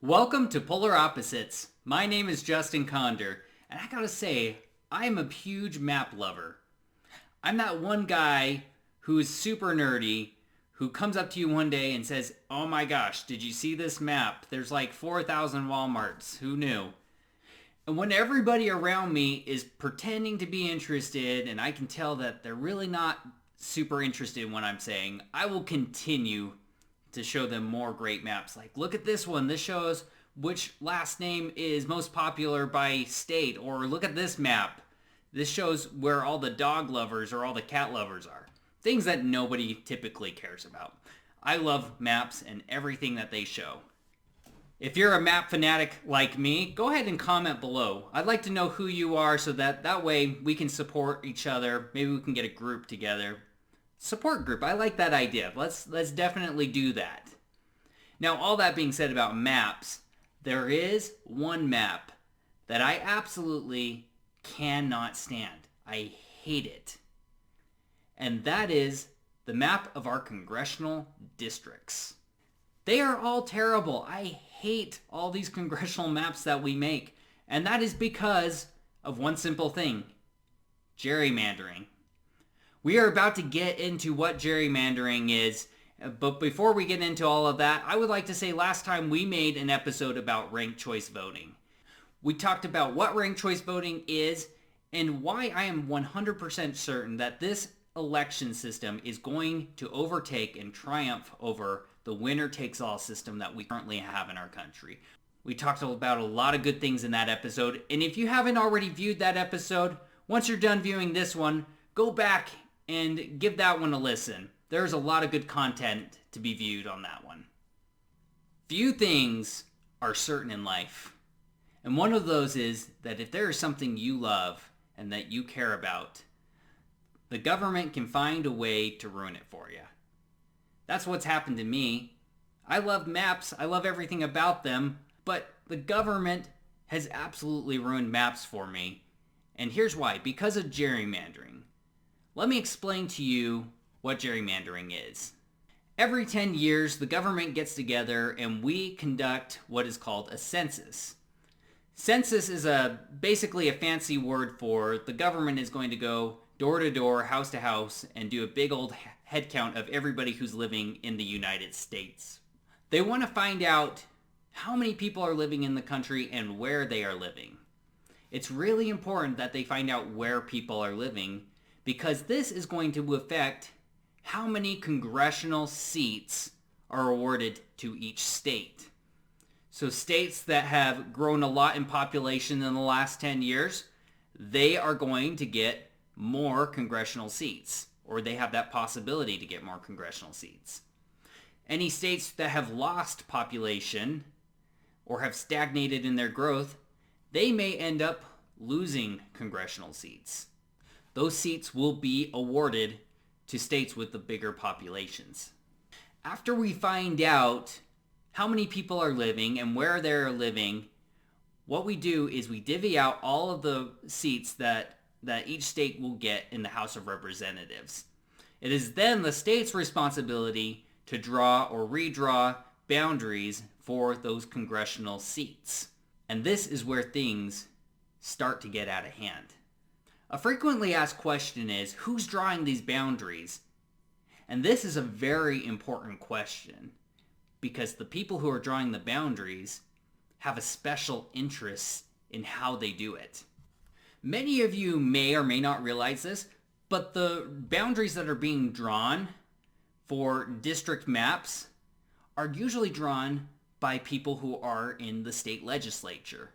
Welcome to Polar Opposites. My name is Justin Conder, and I gotta say, I'm a huge map lover. I'm that one guy who is super nerdy, who comes up to you one day and says, "Oh my gosh, did you see this map? There's like 4,000 Walmarts. Who knew?" And when everybody around me is pretending to be interested, and I can tell that they're really not super interested in what I'm saying, I will continue to show them more great maps. Like, look at this one. This shows which last name is most popular by state. Or look at this map. This shows where all the dog lovers or all the cat lovers are. Things that nobody typically cares about. I love maps and everything that they show. If you're a map fanatic like me, go ahead and comment below. I'd like to know who you are so that way we can support each other. Maybe we can get a group together. Support group. I like that idea. Let's definitely do that. Now, all that being said about maps, there is one map that I absolutely cannot stand. I hate it. And that is the map of our congressional districts. They are all terrible. I hate all these congressional maps that we make. And that is because of one simple thing: gerrymandering. We are about to get into what gerrymandering is, but before we get into all of that, I would like to say last time we made an episode about ranked choice voting. We talked about what ranked choice voting is and why I am 100% certain that this election system is going to overtake and triumph over the winner-takes-all system that we currently have in our country. We talked about a lot of good things in that episode, and if you haven't already viewed that episode, once you're done viewing this one, go back and give that one a listen. There's a lot of good content to be viewed on that one. Few things are certain in life. And one of those is that if there is something you love and that you care about, the government can find a way to ruin it for you. That's what's happened to me. I love maps. I love everything about them. But the government has absolutely ruined maps for me. And here's why. Because of gerrymandering. Let me explain to you what gerrymandering is. Every 10 years, the government gets together and we conduct what is called a census. Census is basically a fancy word for the government is going to go door to door, house to house, and do a big old head count of everybody who's living in the United States. They want to find out how many people are living in the country and where they are living. It's really important that they find out where people are living, because this is going to affect how many congressional seats are awarded to each state. So states that have grown a lot in population in the last 10 years, they are going to get more congressional seats, or they have that possibility to get more congressional seats. Any states that have lost population or have stagnated in their growth, they may end up losing congressional seats. Those seats will be awarded to states with the bigger populations. After we find out how many people are living and where they're living, what we do is we divvy out all of the seats that each state will get in the House of Representatives. It is then the state's responsibility to draw or redraw boundaries for those congressional seats. And this is where things start to get out of hand. A frequently asked question is, who's drawing these boundaries? And this is a very important question, because the people who are drawing the boundaries have a special interest in how they do it. Many of you may or may not realize this, but the boundaries that are being drawn for district maps are usually drawn by people who are in the state legislature.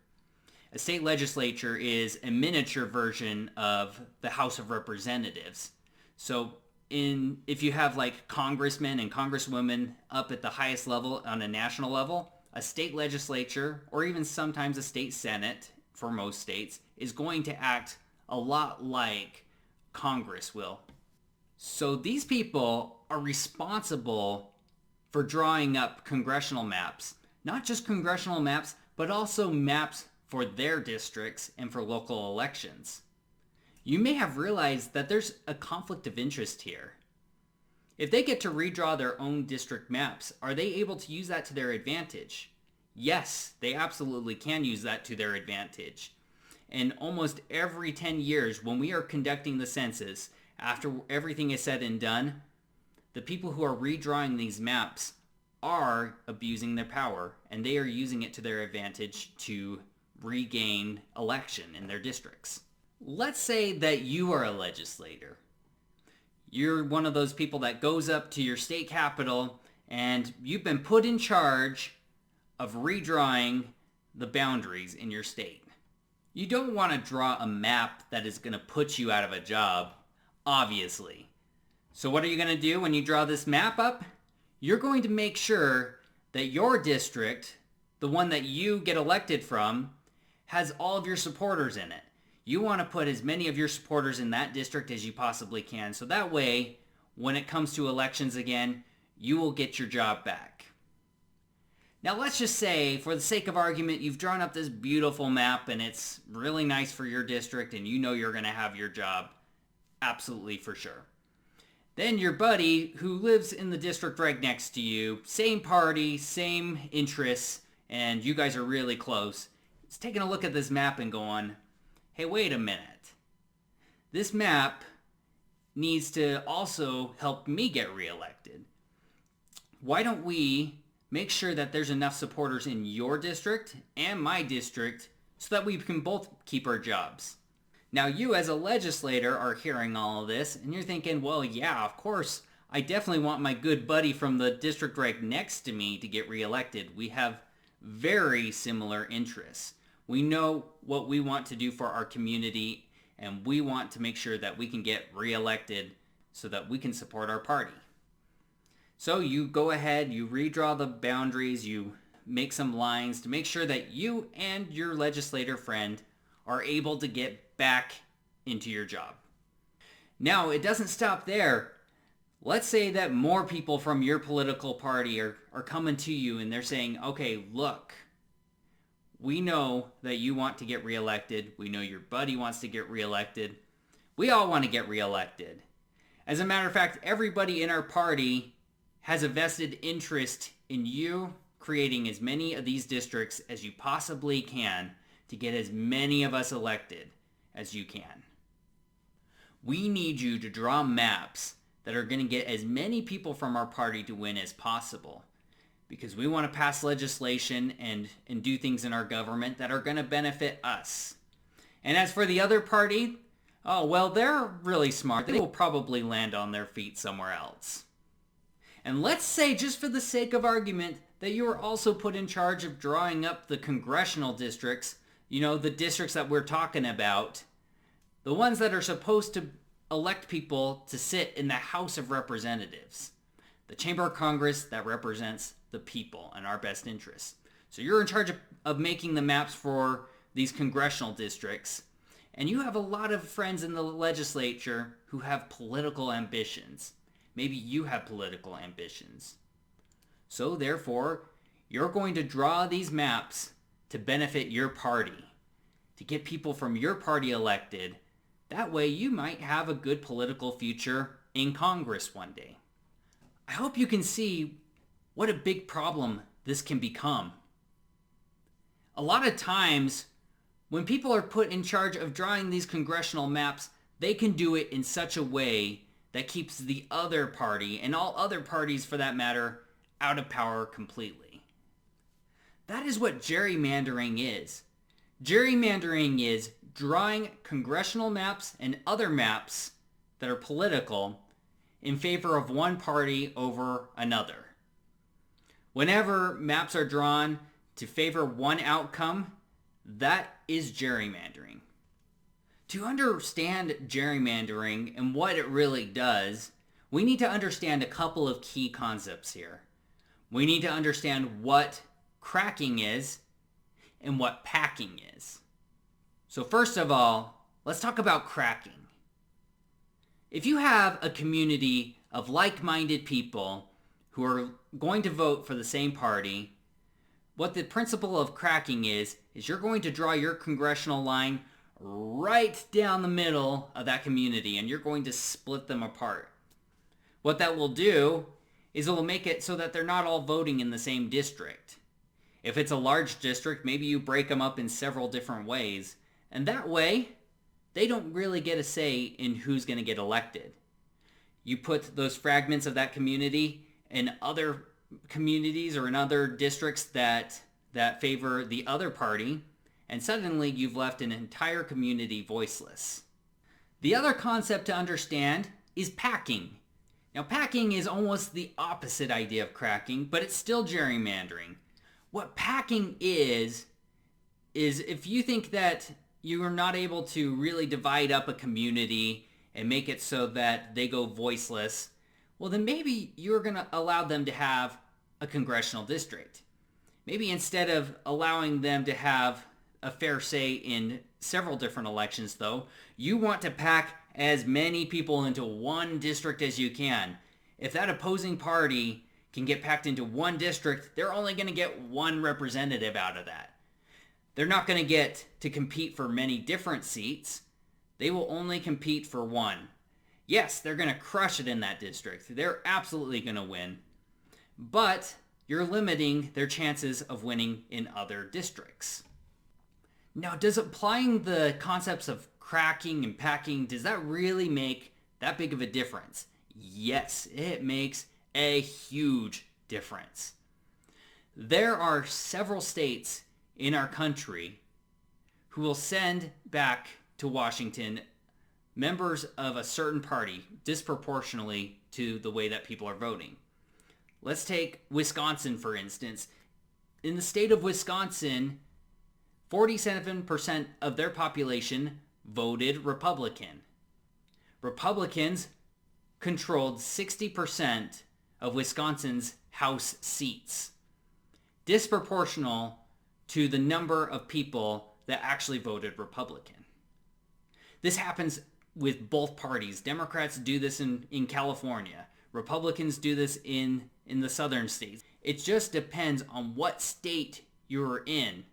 A state legislature is a miniature version of the House of Representatives. So if you have like congressmen and congresswomen up at the highest level on a national level, a state legislature, or even sometimes a state senate for most states, is going to act a lot like Congress will. So these people are responsible for drawing up congressional maps. Not just congressional maps, but also maps for their districts and for local elections. You may have realized that there's a conflict of interest here. If they get to redraw their own district maps, are they able to use that to their advantage? Yes, they absolutely can use that to their advantage. And almost every 10 years, when we are conducting the census, after everything is said and done, the people who are redrawing these maps are abusing their power, and they are using it to their advantage to regain election in their districts. Let's say that you are a legislator. You're one of those people that goes up to your state capitol and you've been put in charge of redrawing the boundaries in your state. You don't want to draw a map that is going to put you out of a job, obviously. So what are you going to do when you draw this map up? You're going to make sure that your district, the one that you get elected from, has all of your supporters in it. You want to put as many of your supporters in that district as you possibly can, so that way, when it comes to elections again, you will get your job back. Now let's just say, for the sake of argument, you've drawn up this beautiful map and it's really nice for your district and you know you're going to have your job absolutely for sure. Then your buddy who lives in the district right next to you, same party, same interests, and you guys are really close, is taking a look at this map and going, hey, wait a minute. This map needs to also help me get reelected. Why don't we make sure that there's enough supporters in your district and my district so that we can both keep our jobs? Now you as a legislator are hearing all of this and you're thinking, well, yeah, of course, I definitely want my good buddy from the district right next to me to get reelected. We have very similar interests. We know what we want to do for our community and we want to make sure that we can get reelected so that we can support our party. So you go ahead, you redraw the boundaries, you make some lines to make sure that you and your legislator friend are able to get back into your job. Now, it doesn't stop there. Let's say that more people from your political party are coming to you and they're saying, okay, look, we know that you want to get reelected. We know your buddy wants to get reelected. We all want to get reelected. As a matter of fact, everybody in our party has a vested interest in you creating as many of these districts as you possibly can to get as many of us elected as you can. We need you to draw maps that are going to get as many people from our party to win as possible, because we want to pass legislation and do things in our government that are going to benefit us. And as for the other party, oh, well, they're really smart. They will probably land on their feet somewhere else. And let's say, just for the sake of argument, that you were also put in charge of drawing up the congressional districts, you know, the districts that we're talking about, the ones that are supposed to elect people to sit in the House of Representatives, the Chamber of Congress that represents the people and our best interests. So you're in charge of making the maps for these congressional districts, and you have a lot of friends in the legislature who have political ambitions. Maybe you have political ambitions. So therefore, you're going to draw these maps to benefit your party, to get people from your party elected. That way you might have a good political future in Congress one day. I hope you can see what a big problem this can become. A lot of times, when people are put in charge of drawing these congressional maps, they can do it in such a way that keeps the other party, and all other parties for that matter, out of power completely. That is what gerrymandering is. Gerrymandering is drawing congressional maps and other maps that are political in favor of one party over another. Whenever maps are drawn to favor one outcome, that is gerrymandering. To understand gerrymandering and what it really does, we need to understand a couple of key concepts here. We need to understand what cracking is and what packing is. So first of all, let's talk about cracking. If you have a community of like-minded people who are going to vote for the same party, what the principle of cracking is you're going to draw your congressional line right down the middle of that community and you're going to split them apart. What that will do is it will make it so that they're not all voting in the same district. If it's a large district, maybe you break them up in several different ways. And that way, they don't really get a say in who's going to get elected. You put those fragments of that community in other communities or in other districts that favor the other party, and suddenly you've left an entire community voiceless. The other concept to understand is packing. Now, packing is almost the opposite idea of cracking, but it's still gerrymandering. What packing is if you think that you are not able to really divide up a community and make it so that they go voiceless, well, then maybe you're going to allow them to have a congressional district. Maybe instead of allowing them to have a fair say in several different elections, though, you want to pack as many people into one district as you can. If that opposing party can get packed into one district, they're only going to get one representative out of that. They're not going to get to compete for many different seats. They will only compete for one. Yes, they're going to crush it in that district. They're absolutely going to win. But you're limiting their chances of winning in other districts. Now, does applying the concepts of cracking and packing, does that really make that big of a difference? Yes, it makes a huge difference. There are several states in our country who will send back to Washington members of a certain party disproportionately to the way that people are voting. Let's take Wisconsin, for instance. In the state of Wisconsin, 47% of their population voted Republican. Republicans controlled 60% of Wisconsin's House seats, disproportional to the number of people that actually voted Republican. This happens with both parties. Democrats do this in California. Republicans do this in the southern states. It just depends on what state you're in.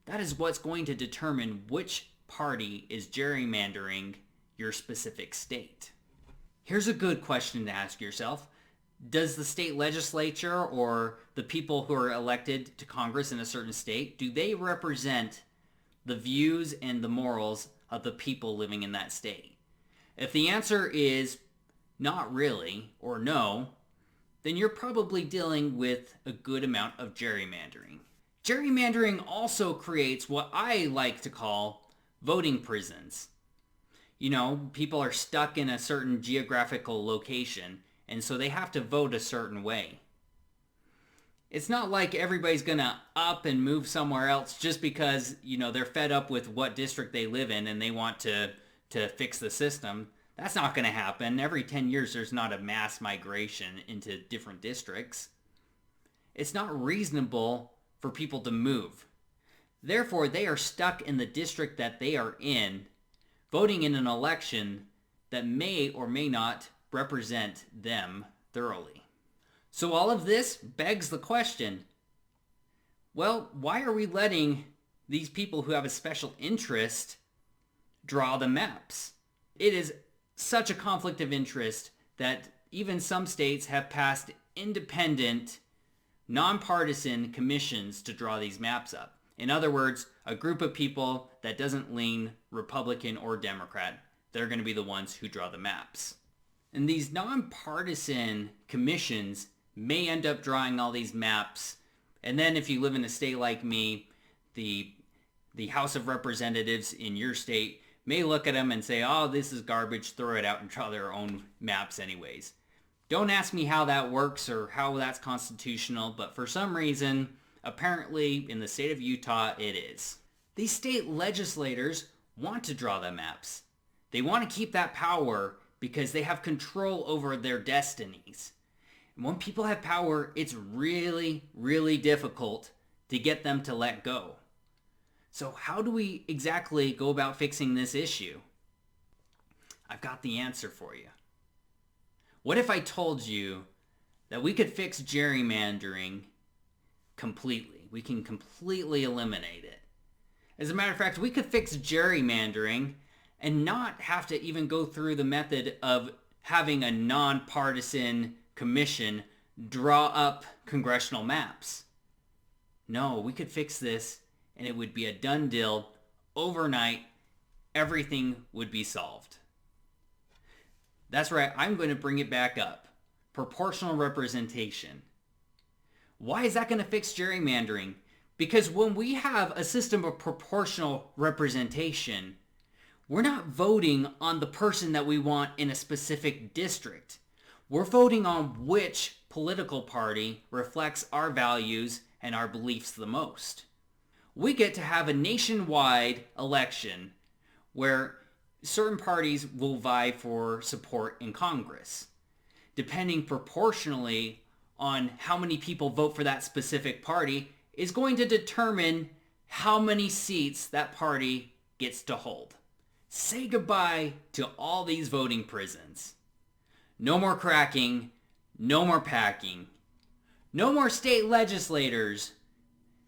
That is what's going to determine which party is gerrymandering your specific state. Here's a good question to ask yourself. Does the state legislature or the people who are elected to Congress in a certain state, do they represent the views and the morals of the people living in that state? If the answer is not really or no, then you're probably dealing with a good amount of gerrymandering. Gerrymandering also creates what I like to call voting prisons. You know, people are stuck in a certain geographical location, and so they have to vote a certain way. It's not like everybody's gonna up and move somewhere else just because, they're fed up with what district they live in and they want to fix the system. That's not gonna happen. Every 10 years there's not a mass migration into different districts. It's not reasonable for people to move. Therefore, they are stuck in the district that they are in, voting in an election that may or may not represent them thoroughly. So all of this begs the question, well, why are we letting these people who have a special interest draw the maps? It is such a conflict of interest that even some states have passed independent, nonpartisan commissions to draw these maps up. In other words, a group of people that doesn't lean Republican or Democrat, they're going to be the ones who draw the maps. And these nonpartisan commissions may end up drawing all these maps. And then if you live in a state like me, the House of Representatives in your state may look at them and say, oh, this is garbage, throw it out and draw their own maps anyways. Don't ask me how that works or how that's constitutional, but for some reason, apparently in the state of Utah, it is. These state legislators want to draw the maps. They want to keep that power because they have control over their destinies. And when people have power, it's really, really difficult to get them to let go. So how do we exactly go about fixing this issue? I've got the answer for you. What if I told you that we could fix gerrymandering completely? We can completely eliminate it. As a matter of fact, we could fix gerrymandering and not have to even go through the method of having a nonpartisan commission draw up congressional maps. No, we could fix this and it would be a done deal. Overnight, everything would be solved. That's right, I'm going to bring it back up. Proportional representation. Why is that going to fix gerrymandering? Because when we have a system of proportional representation, we're not voting on the person that we want in a specific district. We're voting on which political party reflects our values and our beliefs the most. We get to have a nationwide election where certain parties will vie for support in Congress. Depending proportionally on how many people vote for that specific party is going to determine how many seats that party gets to hold. Say goodbye to all these voting prisons. No more cracking, no more packing, no more state legislators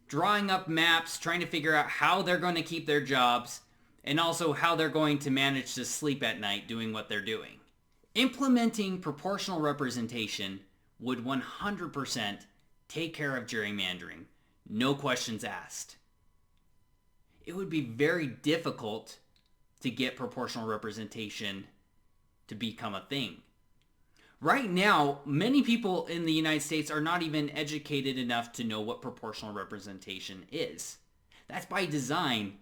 drawing up maps, trying to figure out how they're going to keep their jobs, and also how they're going to manage to sleep at night doing what they're doing. Implementing proportional representation would 100% take care of gerrymandering. No questions asked. It would be very difficult to get proportional representation to become a thing. Right now, many people in the United States are not even educated enough to know what proportional representation is. That's by design.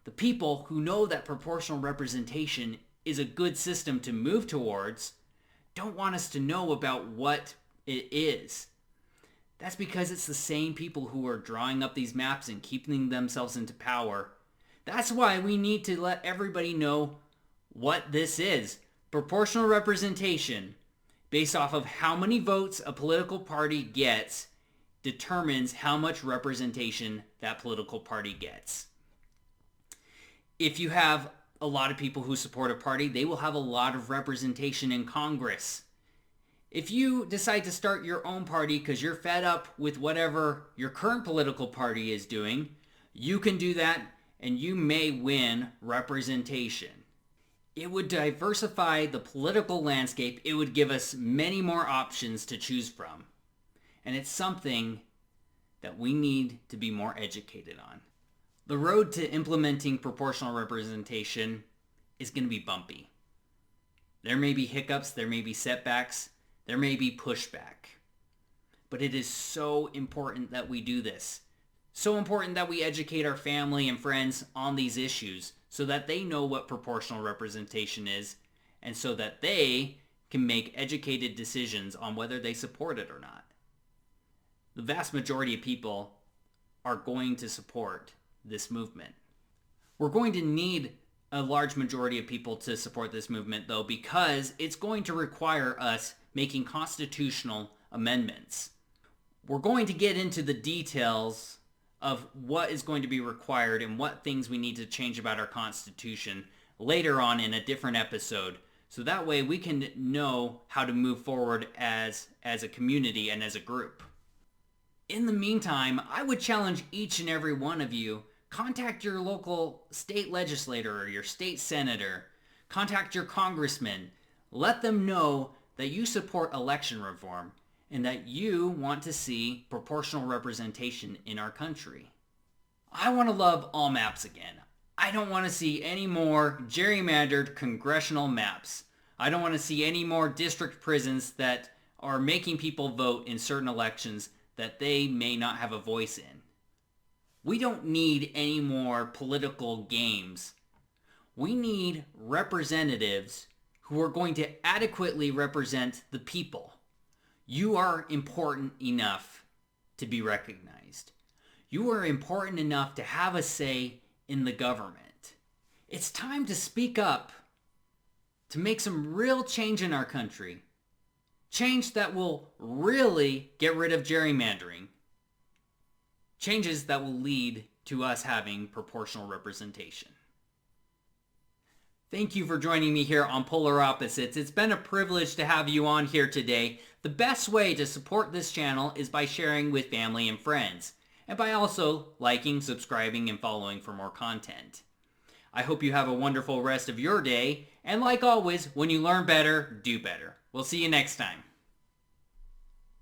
The people who know that proportional representation is a good system to move towards don't want us to know about what it is. That's because it's the same people who are drawing up these maps and keeping themselves into power. That's why we need to let everybody know what this is. Proportional representation, based off of how many votes a political party gets, determines how much representation that political party gets. If you have a lot of people who support a party, they will have a lot of representation in Congress. If you decide to start your own party because you're fed up with whatever your current political party is doing, you can do that and you may win representation. It would diversify the political landscape. It would give us many more options to choose from. And it's something that we need to be more educated on. The road to implementing proportional representation is going to be bumpy. There may be hiccups, there may be setbacks, there may be pushback. But it is so important that we do this. So important that we educate our family and friends on these issues so that they know what proportional representation is and so that they can make educated decisions on whether they support it or not. The vast majority of people are going to support this movement. We're going to need a large majority of people to support this movement, though, because it's going to require us making constitutional amendments. We're going to get into the details of what is going to be required and what things we need to change about our Constitution later on in a different episode, so that way we can know how to move forward as a community and as a group. In the meantime, I would challenge each and every one of you, contact your local state legislator or your state senator, contact your congressman, let them know that you support election reform and that you want to see proportional representation in our country. I want to love all maps again. I don't want to see any more gerrymandered congressional maps. I don't want to see any more district prisons that are making people vote in certain elections that they may not have a voice in. We don't need any more political games. We need representatives who are going to adequately represent the people. You are important enough to be recognized. You are important enough to have a say in the government. It's time to speak up, to make some real change in our country. Change that will really get rid of gerrymandering. Changes that will lead to us having proportional representation. Thank you for joining me here on Polar Opposites. It's been a privilege to have you on here today. The best way to support this channel is by sharing with family and friends, and by also liking, subscribing, and following for more content. I hope you have a wonderful rest of your day, and like always, when you learn better, do better. We'll see you next time.